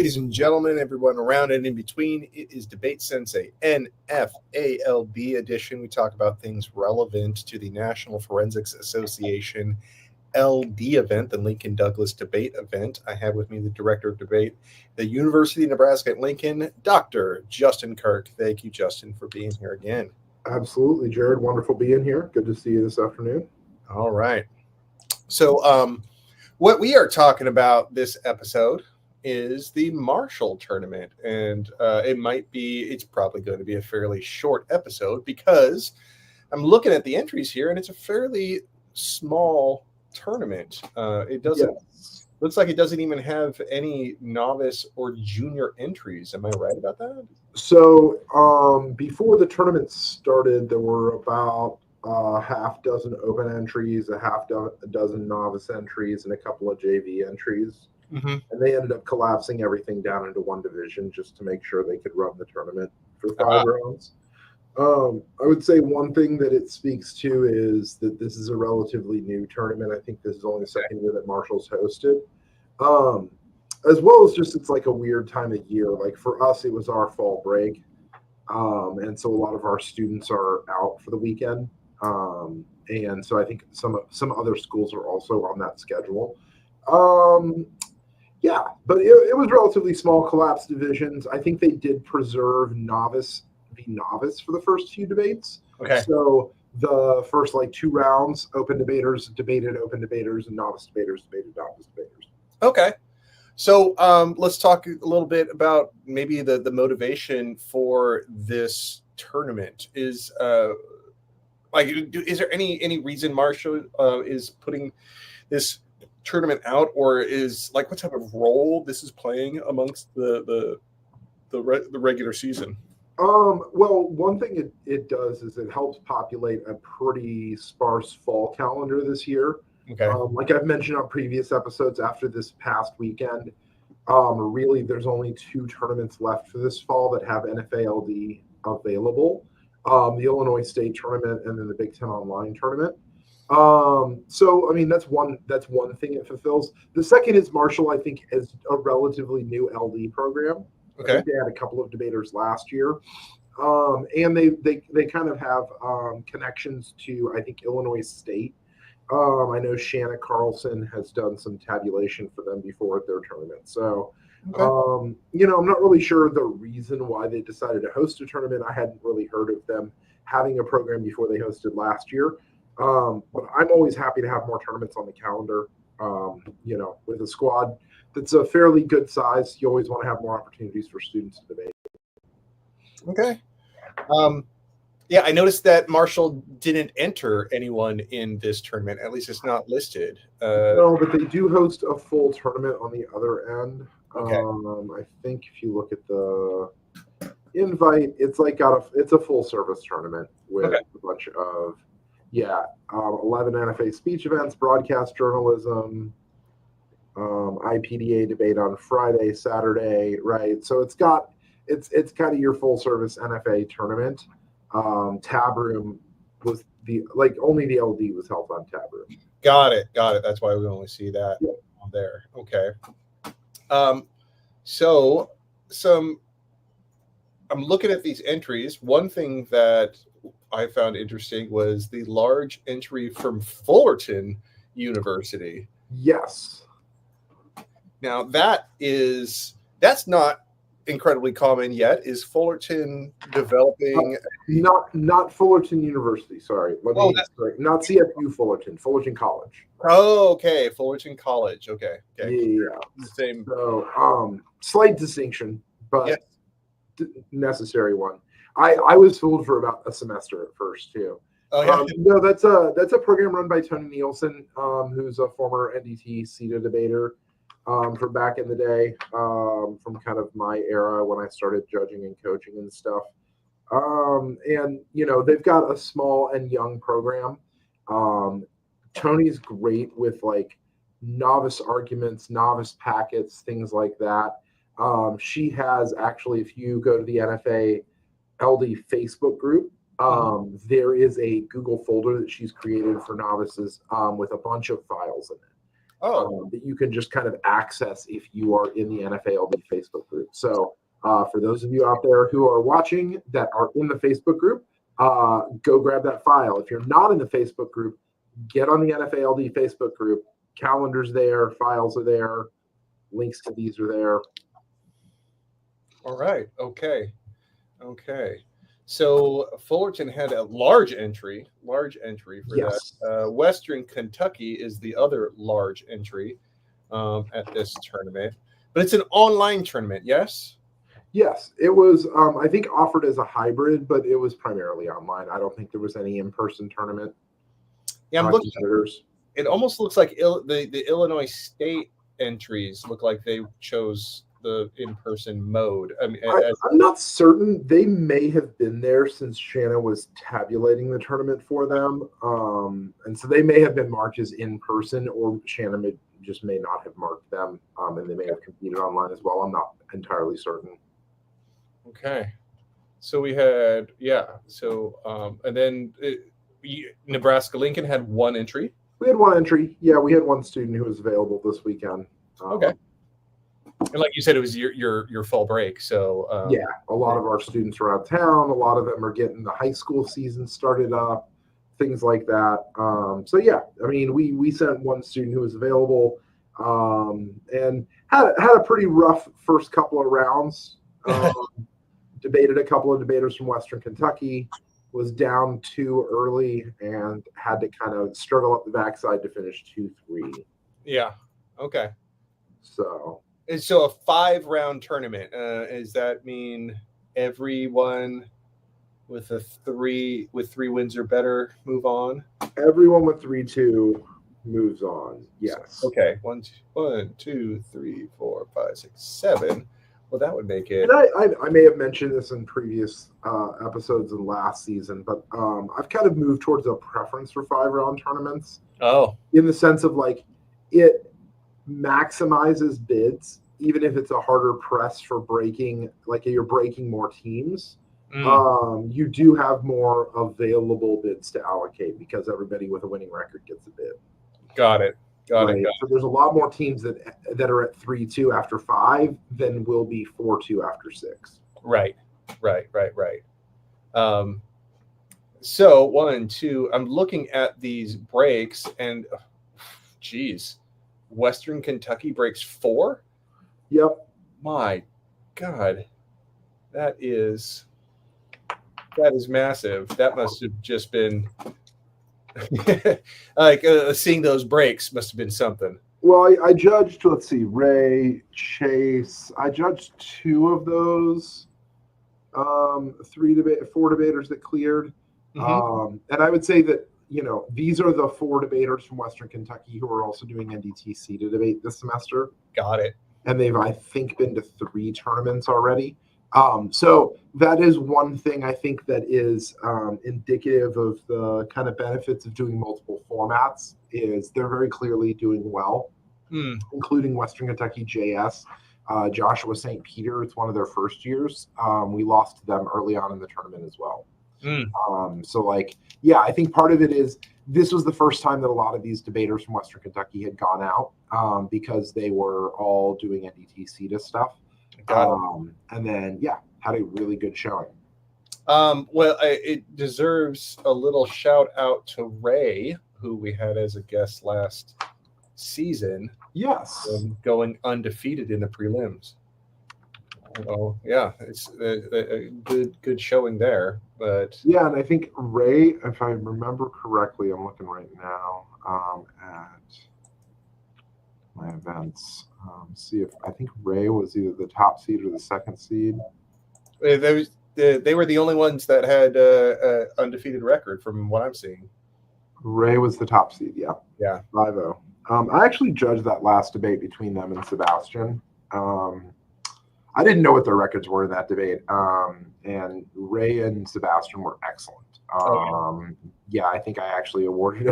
Ladies and gentlemen, everyone around and in between, it is Debate Sensei NFA-LD edition. We talk about things relevant to the National Forensics Association LD event, the Lincoln Douglas debate event. I have with me the director of debate, the University of Nebraska-Lincoln, Dr. Justin Kirk. Thank you, Justin, for being here again. Absolutely, Jared. Wonderful being here. Good to see you this afternoon. All right. So what we are talking about this episode is the Marshal tournament, and it's probably going to be a fairly short episode because I'm looking at the entries here and it's a fairly small tournament. Looks like it doesn't even have any novice or junior entries. Am I right about that? So before the tournament started, there were about a half dozen open entries, a dozen novice entries, and a couple of JV entries. Mm-hmm. And they ended up collapsing everything down into one division just to make sure they could run the tournament for 5 rounds. I would say one thing that it speaks to is that this is a relatively new tournament. I think this is only the second year that Marshall's hosted. As well as just it's like a weird time of year. Like for us, it was our fall break. And so a lot of our students are out for the weekend. And so I think some other schools are also on that schedule. Yeah, but it was relatively small, collapsed divisions. I think they did preserve novice for the first few debates. Okay. So the first 2 rounds, open debaters debated open debaters, and novice debaters debated novice debaters. Okay. So let's talk a little bit about maybe the motivation for this tournament. Is there any reason Marshall is putting this tournament out, or is what type of role this is playing amongst the regular season? Well, one thing it does is it helps populate a pretty sparse fall calendar this year. Okay. Like I've mentioned on previous episodes, after this past weekend, really there's only 2 tournaments left for this fall that have NFA-LD available. The Illinois State tournament and then the Big Ten Online tournament. So I mean that's one thing it fulfills. The second is Marshall, I think, is a relatively new LD program. Okay. I think they had a couple of debaters last year. And they kind of have connections to, I think, Illinois State. I know Shanna Carlson has done some tabulation for them before at their tournament. So, okay. I'm not really sure the reason why they decided to host a tournament. I hadn't really heard of them having a program before they hosted last year. But I'm always happy to have more tournaments on the calendar. With a squad that's a fairly good size, you always want to have more opportunities for students to debate. Okay. Yeah, I noticed that Marshall didn't enter anyone in this tournament. At least it's not listed. No, but they do host a full tournament on the other end. Okay. I think if you look at the invite, it's a full service tournament with a bunch of 11 NFA speech events, broadcast journalism, IPDA debate on Friday, Saturday, right? So it's kind of your full service NFA tournament. Tab room was only the LD was held on tab room. Got it. That's why we only see that on there. Okay. So I'm looking at these entries. One thing that I found interesting was the large entry from Fullerton University. Yes. Now that's not incredibly common yet. Is Fullerton developing? Not Fullerton University. Sorry, not CFU Fullerton College. Oh, okay, Fullerton College. Okay. Yeah, same. So, slight distinction, but necessary one. I was fooled for about a semester at first too. Oh yeah. No, that's a program run by Tony Nielsen, who's a former NDT CETA debater. From back in the day, from kind of my era when I started judging and coaching and stuff. And, they've got a small and young program. Tony's great with novice arguments, novice packets, things like that. She has actually, if you go to the NFA LD Facebook group, there is a Google folder that she's created for novices with a bunch of files in it. that you can just kind of access if you are in the NFA-LD Facebook group. So for those of you out there who are watching that are in the Facebook group, go grab that file. If you're not in the Facebook group, get on the NFA-LD Facebook group. Calendars there, files are there, links to these are there. All right. Okay. So Fullerton had a large entry for Yes. that. Western Kentucky is the other large entry at this tournament, but it's an online tournament. Yes. Yes, it was, I think, offered as a hybrid, but it was primarily online. I don't think there was any in-person tournament. Yeah, I'm looking. It almost looks like the Illinois State entries look like they chose the in-person mode. I mean, I'm not certain. They may have been there since Shanna was tabulating the tournament for them, and so they may have been marked as in-person, or Shanna may not have marked them, and they may have competed online as well. I'm not entirely certain. Okay, so we had and then Nebraska-Lincoln had one entry. We had one entry. Yeah, we had one student who was available this weekend. Okay. And like you said, it was your fall break. So yeah, a lot of our students are out of town. A lot of them are getting the high school season started up, things like that. So yeah, I mean, we sent one student who was available, and had a pretty rough first couple of rounds. Debated a couple of debaters from Western Kentucky. Was down 2 early and had to kind of struggle up the backside to finish 2-3. Yeah. Okay. So a 5-round tournament. Does that mean everyone with 3 wins or better move on? Everyone with 3-2 moves on. Yes. Okay. 1, 2, 3, 4, 5, 6, 7. Well, that would make it. And I may have mentioned this in previous episodes in last season, but I've kind of moved towards a preference for 5-round tournaments. Oh. In the sense of like it maximizes bids, even if it's a harder press for breaking, like you're breaking more teams. You do have more available bids to allocate because everybody with a winning record gets a bid. Got it. So there's a lot more teams that are at 3-2 after 5 than will be 4-2 after 6. Right. So 1, 2. I'm looking at these breaks, and Western Kentucky breaks 4. Yep. My God, that is massive. That must have just been. Like seeing those breaks must have been something. Well, I judged, let's see, Ray, Chase. I judged 2 of those 4 debaters that cleared. And I would say that, these are the 4 debaters from Western Kentucky who are also doing NDTC to debate this semester. Got it. And they've, I think, been to 3 tournaments already. So that is one thing I think that is indicative of the kind of benefits of doing multiple formats is they're very clearly doing well, including Western Kentucky JS. Joshua St. Peter, it's one of their first years. We lost to them early on in the tournament as well. So I think part of it is this was the first time that a lot of these debaters from Western Kentucky had gone out because they were all doing NDTC to stuff. And then, had a really good showing. It deserves a little shout out to Ray, who we had as a guest last season. Yes. Going undefeated in the prelims. Oh, yeah, it's a good showing there. But yeah, and I think Ray, if I remember correctly, I'm looking right now at my events. See if I think Ray was either the top seed or the second seed. They were the only ones that had an undefeated record from what I'm seeing. Ray was the top seed, yeah. 5-0. I actually judged that last debate between them and Sebastian. I didn't know what their records were in that debate. And Ray and Sebastian were excellent. I think I actually awarded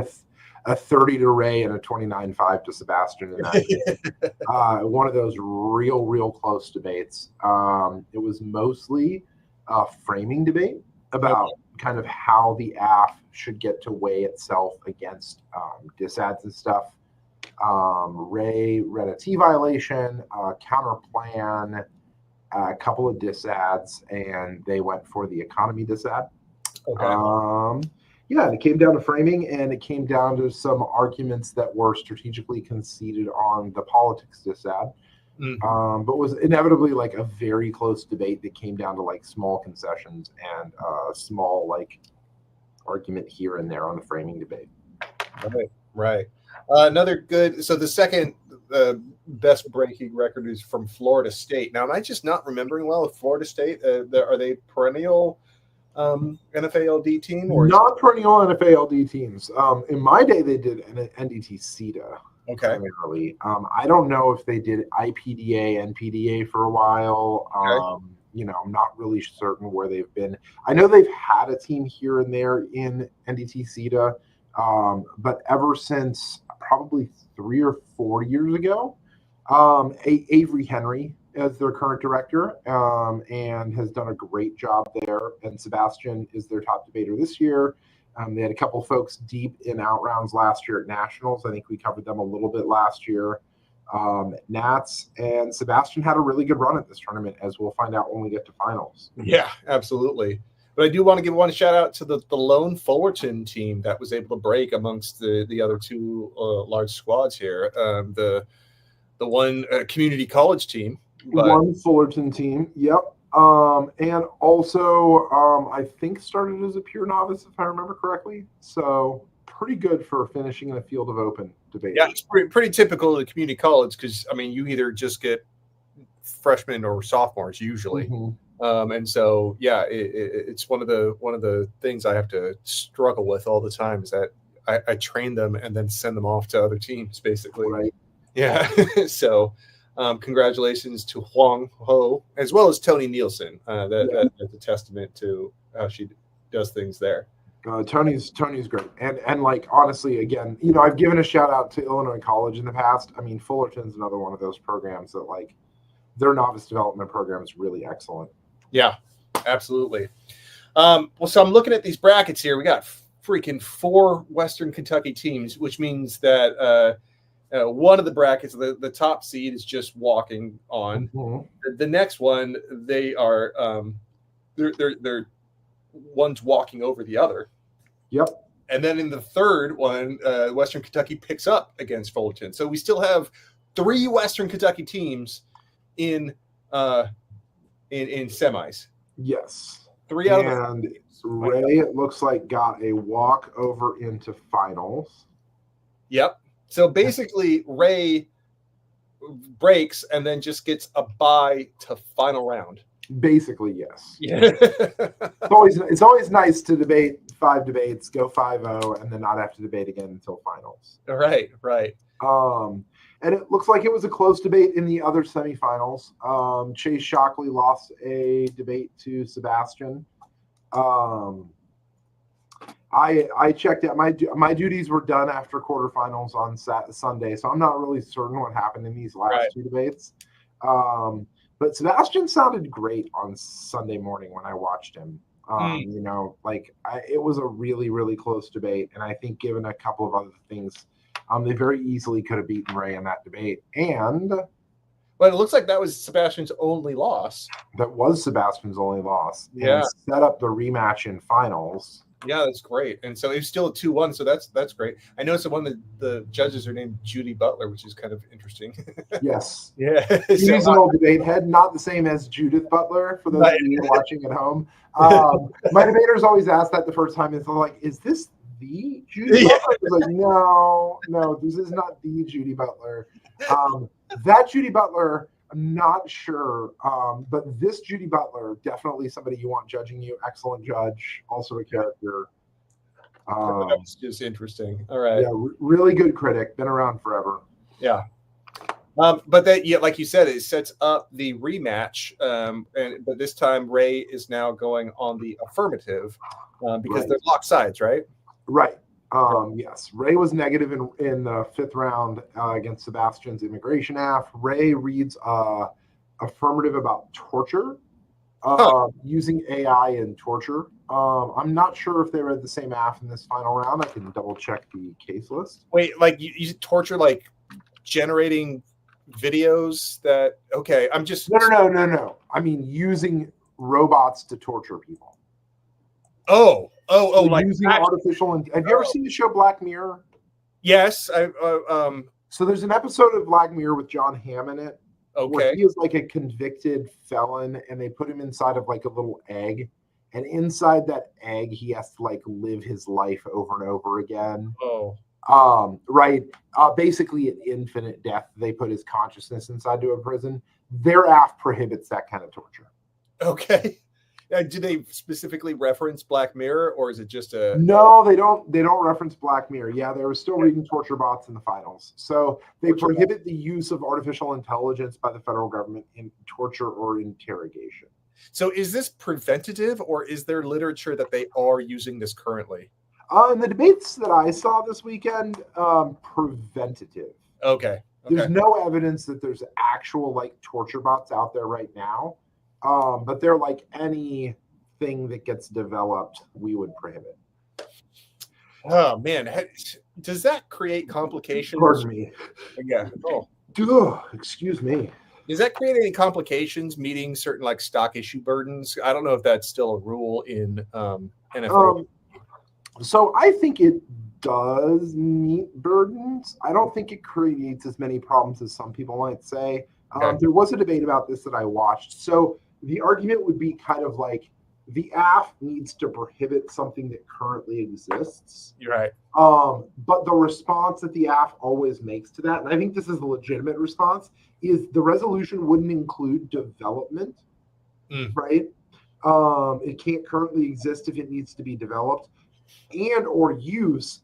a 30 to Ray and a 29-5 to Sebastian in that one of those real close debates. It was mostly a framing debate about kind of how the AF should get to weigh itself against disads and stuff. Ray read a T violation, counter plan, a couple of disads, and they went for the economy disad. Okay. Yeah, and it came down to framing, and it came down to some arguments that were strategically conceded on the politics disad. But was inevitably like a very close debate that came down to like small concessions and small like argument here and there on the framing debate. Right. Another good. So the second best breaking record is from Florida State. Now, am I just not remembering well? Florida State, are they perennial NFA-LD team or not perennial NFA-LD teams? In my day, they did an NDT CETA. Okay. Primarily. I don't know if they did IPDA, NPDA for a while. Okay. I'm not really certain where they've been. I know they've had a team here and there in NDT CETA, but ever since probably 3 or 4 years ago, Avery Henry is their current director and has done a great job there. And Sebastian is their top debater this year. They had a couple folks deep in out rounds last year at Nationals. I think we covered them a little bit last year. Nats and Sebastian had a really good run at this tournament, as we'll find out when we get to finals. Yeah, absolutely. But I do want to give one shout out to the lone Fullerton team that was able to break amongst the other two large squads here. The one community college team. One Fullerton team, yep. And also, I think started as a pure novice, if I remember correctly. So pretty good for finishing in a field of open debate. Yeah, it's pretty typical of the community college because, I mean, you either just get freshmen or sophomores usually. And so, yeah, it's one of the things I have to struggle with all the time is that I train them and then send them off to other teams, basically. Right. Yeah. So congratulations to Huang Ho as well as Tony Nielsen. That's a testament to how she does things there. Tony's great. And like, honestly, again, I've given a shout out to Illinois College in the past. I mean, Fullerton's another one of those programs that like their novice development program is really excellent. Yeah, absolutely. Well, so I'm looking at these brackets here. We got freaking 4 Western Kentucky teams, which means that one of the brackets, the top seed is just walking on. The next one, they are they're one's walking over the other. Yep. And then in the third one, Western Kentucky picks up against Fullerton. So we still have 3 Western Kentucky teams in semis. Yes. 3 out of the. And Ray, it looks like, got a walk over into finals. Yep. So basically, Ray breaks and then just gets a bye to final round. Basically, yes. Yeah. It's always nice to debate 5 debates, go 5-0, and then not have to debate again until finals. Right. And it looks like it was a close debate in the other semifinals. Chase Shockley lost a debate to Sebastian. I checked out my duties were done after quarterfinals on Sunday, so I'm not really certain what happened in these last 2 debates. But Sebastian sounded great on Sunday morning when I watched him. It was a really, really close debate, and I think given a couple of other things, they very easily could have beaten Ray in that debate. And well, it looks like that was Sebastian's only loss. That was Sebastian's only loss. Yeah. And set up the rematch in finals. Yeah, that's great. And so it's still a 2-1, so that's great. I noticed that one of the judges are named Judy Butler, which is kind of interesting. Yes. Yeah. She's an old debate head, not the same as Judith Butler, for those of you watching at home. My debaters always ask that the first time. It's like, is this the Judy Butler? It's like, no, this is not the Judy Butler. That Judy Butler, I'm not sure, but this Judy Butler, definitely somebody you want judging you. Excellent judge, also a character. That's just interesting. All right. Yeah, really good critic. Been around forever. Yeah. But that, like you said, it sets up the rematch. But this time, Ray is now going on the affirmative because they're locked sides, right? Right. Yes. Ray was negative in the 5th round against Sebastian's immigration aff. Ray reads affirmative about torture, using AI in torture. I'm not sure if they read the same aff in this final round. I can double check the case list. Wait, like you torture like generating videos that, okay, I'm just... No. I mean, using robots to torture people. So like using artificial... Have you ever seen the show Black Mirror? Yes. So there's an episode of Black Mirror with John Hamm in it. Okay. Where he is like a convicted felon, and they put him inside of like a little egg. And inside that egg, he has to like live his life over and over again. Oh. Right. Basically, an infinite death. They put his consciousness inside to a prison. Their AF prohibits that kind of torture. Okay. Do they specifically reference Black Mirror, or is it just a... No, they don't. They don't reference Black Mirror. Yeah, they were still reading torture bots in the finals. So they prohibit the use of artificial intelligence by the federal government in torture or interrogation. So is this preventative, or is there literature that they are using this currently? In the debates that I saw this weekend, preventative. Okay. There's no evidence that there's actual like torture bots out there right now. But they're like anything that gets developed, we would prohibit. Oh man, does that create complications? Pardon me. Yeah. Oh. Excuse me. Does that create any complications meeting certain like stock issue burdens? I don't know if that's still a rule in NFA. So I think it does meet burdens. I don't think it creates as many problems as some people might say. There was a debate about this that I watched. So the argument would be kind of like the AF needs to prohibit something that currently exists. You're right. But the response that the AF always makes to that, and I think this is a legitimate response, is the resolution wouldn't include development, right? It can't currently exist if it needs to be developed, and or use.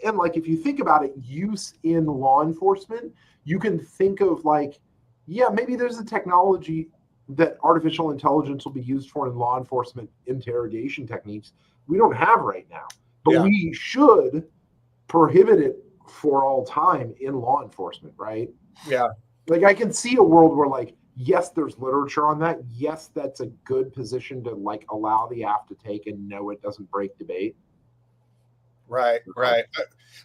And like if you think about it, use in law enforcement, you can think of like, yeah, maybe there's a technology that artificial intelligence will be used for in law enforcement interrogation techniques we don't have right now. But we should prohibit it for all time in law enforcement, right? Yeah. Like I can see a world where like, yes, there's literature on that. Yes, that's a good position to like allow the AF to take and know it doesn't break debate. Right.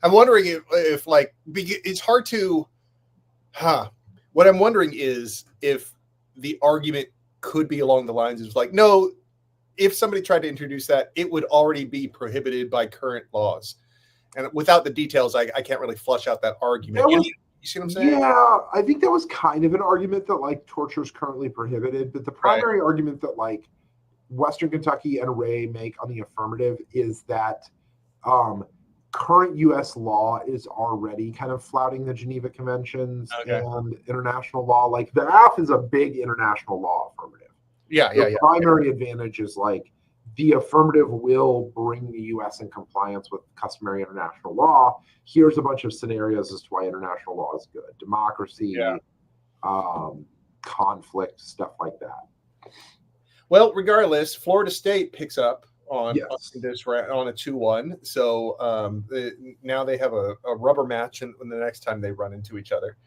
I'm wondering if like, it's hard to, what I'm wondering is if the argument could be along the lines of like, no, if somebody tried to introduce that, it would already be prohibited by current laws. And without the details, I can't really flush out that argument. You see what I'm saying? Yeah, I think that was kind of an argument that like torture is currently prohibited. But the primary argument that like Western Kentucky and Ray make on the affirmative is that current U.S. law is already kind of flouting the Geneva Conventions and international law. Like the AF is a big international law affirmative. The primary advantage is like the affirmative will bring the U.S. in compliance with customary international law. Here's a bunch of scenarios as to why international law is good. Democracy, conflict, stuff like that. Well, regardless, Florida State picks up on this on a 2-1. So now they have a rubber match and the next time they run into each other.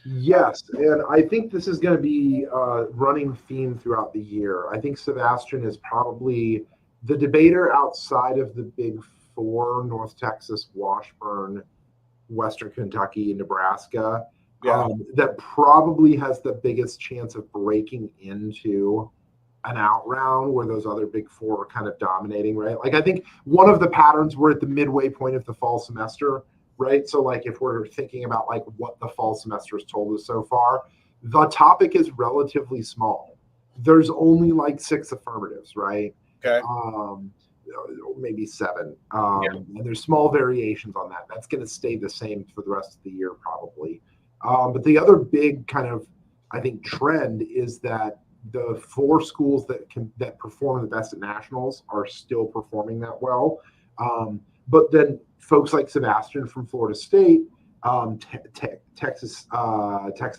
Yes, and I think this is going to be a running theme throughout the year. I think Sebastian is probably the debater outside of the Big Four, North Texas, Washburn, Western Kentucky, and Nebraska, that probably has the biggest chance of breaking into an out round where those other Big Four are kind of dominating, right? Like I think one of the patterns, we're at the midway point of the fall semester, right? So like if we're thinking about like what the fall semester has told us so far, the topic is relatively small. There's only like 6 affirmatives, right? Okay. Maybe 7. And there's small variations on that. That's going to stay the same for the rest of the year probably. But the other big kind of, I think, trend is that the 4 schools that perform the best at nationals are still performing that well. But then folks like Sebastian from Florida State, Texas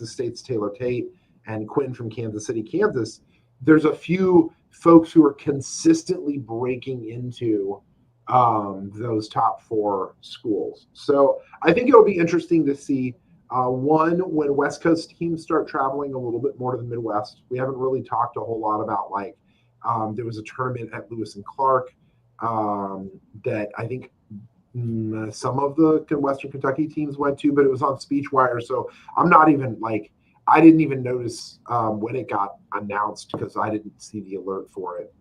State's Taylor Tate, and Quinn from Kansas City, Kansas, there's a few folks who are consistently breaking into those top 4 schools. So I think it'll be interesting to see, one, when West Coast teams start traveling a little bit more to the Midwest. We haven't really talked a whole lot about like, there was a tournament at Lewis and Clark that I think some of the Western Kentucky teams went to, but it was on SpeechWire, so I'm not even like, I didn't even notice when it got announced because I didn't see the alert for it.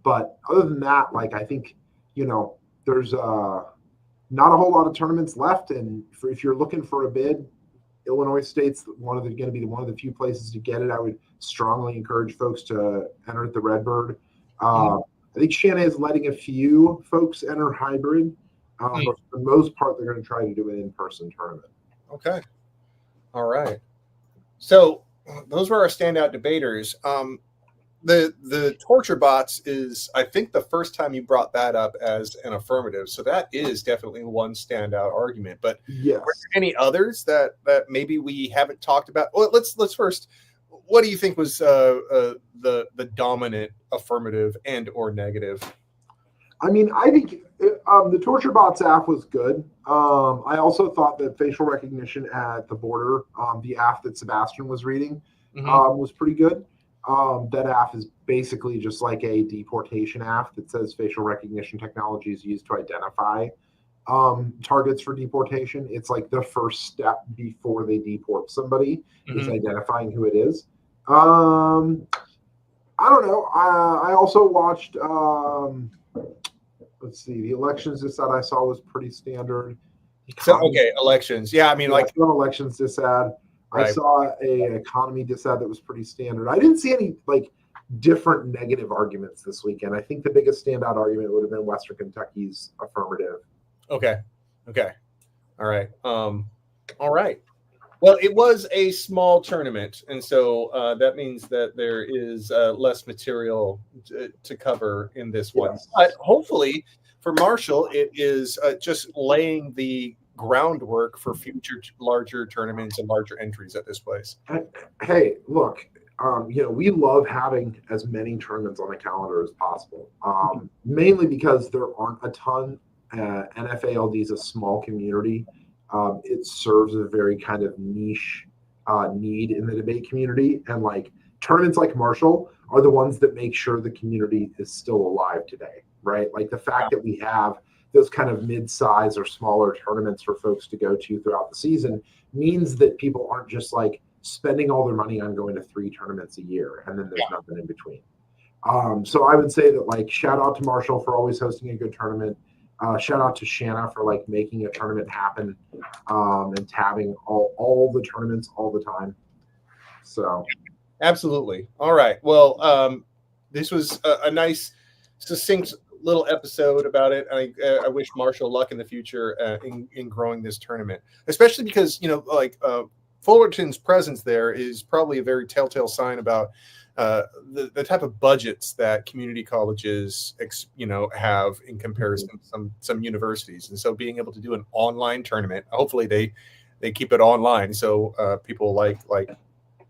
But other than that, like, I think, there's not a whole lot of tournaments left, and if you're looking for a bid, Illinois State's going to be one of the few places to get it. I would strongly encourage folks to enter at the Redbird. I think Shanna is letting a few folks enter hybrid, but for the most part, they're going to try to do an in-person tournament. Okay. All right. So those were our standout debaters. The torture bots is, I think, the first time you brought that up as an affirmative. So that is definitely one standout argument. But yes, were there any others that maybe we haven't talked about? Well, let's first. What do you think was the dominant affirmative and or negative? I mean, I think the torture bots app was good. I also thought that facial recognition at the border, the app that Sebastian was reading, was pretty good. That app is basically just like a deportation app that says facial recognition technology is used to identify targets for deportation. It's like the first step before they deport somebody is identifying who it is. I don't know. I also watched, let's see, the elections this ad I saw was pretty standard. So, okay, elections. Yeah, I mean, like elections this ad. Right. I saw an economy dis ad that was pretty standard. I didn't see any like different negative arguments this weekend. I think the biggest standout argument would have been Western Kentucky's affirmative. Okay. All right. All right. Well, it was a small tournament, and so that means that there is less material to cover in this one. But hopefully for Marshall, it is just laying the groundwork for future larger tournaments and larger entries at this place. Hey, look, we love having as many tournaments on the calendar as possible, mainly because there aren't a ton. NFA-LD is a small community. It serves a very kind of niche need in the debate community, and like tournaments like Marshall are the ones that make sure the community is still alive today, right? Like the fact that we have those kind of mid-size or smaller tournaments for folks to go to throughout the season means that people aren't just like spending all their money on going to 3 tournaments a year and then there's nothing in between. So I would say that, like, shout out to Marshall for always hosting a good tournament. Shout out to Shanna for like making a tournament happen and tabbing all the tournaments all the time. So absolutely. All right. Well, this was a nice, succinct little episode about it. I wish Marshall luck in the future in growing this tournament, especially because Fullerton's presence there is probably a very telltale sign about the type of budgets that community colleges have in comparison to some universities. And so being able to do an online tournament, hopefully they keep it online so people like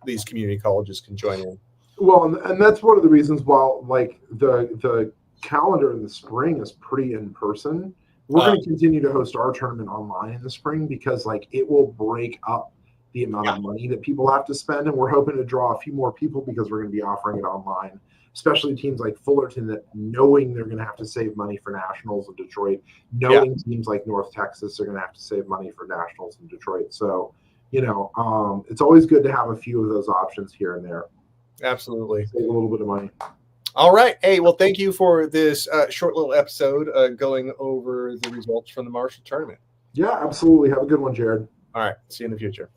these community colleges can join in. Well, and that's one of the reasons why like the calendar in the spring is pretty in person. We're going to continue to host our tournament online in the spring because like it will break up the amount of money that people have to spend, and we're hoping to draw a few more people because we're going to be offering it online, especially teams like Fullerton that knowing they're going to have to save money for nationals in Detroit, knowing teams like North Texas are going to have to save money for nationals in Detroit. So it's always good to have a few of those options here and there. Absolutely. Save a little bit of money. All right. Hey, well, thank you for this short little episode going over the results from the Marshall tournament. Yeah, absolutely. Have a good one, Jared. All right. See you in the future.